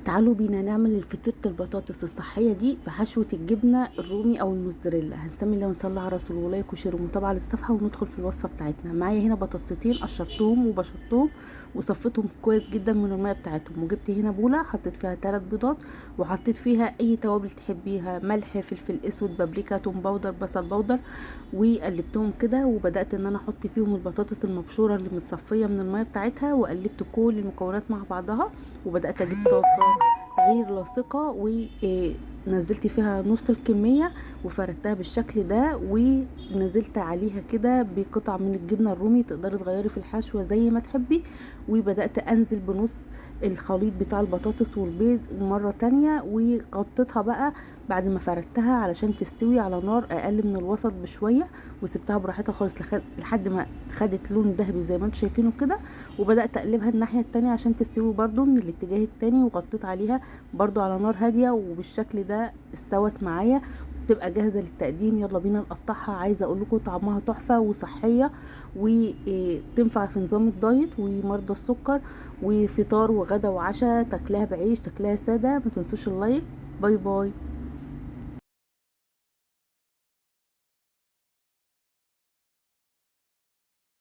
تعالوا بينا نعمل فطيرة البطاطس الصحية دي بحشوة الجبنة الرومي او الموزاريلا. هنسمي الله ونصلي على رسول الله، لايك وشير ومتابعة للصفحة وندخل في الوصفة بتاعتنا. معايا هنا بطاطستين قشرتهم وبشرتهم وصفيتهم كويس جدا من المية بتاعتهم، وجبت هنا بولة حطيت فيها 3 بيضات وحطيت فيها اي توابل تحبيها، ملح، فلفل اسود، بابريكا، توم باودر، بصل باودر، وقلبتهم كده. وبدأت ان انا احط فيهم البطاطس المبشورة اللي متصفية من المية بتاعتها، وقلبت كل المكونات مع بعضها. وبدأت اجيب طاسة غير لاصقة ونزلت فيها نص الكمية وفردتها بالشكل ده، ونزلت عليها كده بقطع من الجبنة الرومي، تقدري تغيري في الحشوة زي ما تحبي. وبدأت انزل بنص الخليط بتاع البطاطس والبيض مرة تانية، وغطيتها بقى بعد ما فردتها علشان تستوي على نار اقل من الوسط بشوية، وسبتها براحتها خالص لحد ما خدت لون ذهبي زي ما انتم شايفينه كده. وبدأت اقلبها الناحية التانية عشان تستوي برضو من الاتجاه التاني، وغطيت عليها برضو على نار هادية، وبالشكل ده استوت معايا، تبقى جاهزة للتقديم. يلا بينا نقطعها. عايزة اقول لكم طعمها تحفة وصحية، وتنفع في نظام الدايت ومرضى السكر، وفطار وغدا وعشاء، تاكلها بعيش، تاكلها سادة. ما تنسوش اللايك. باي باي.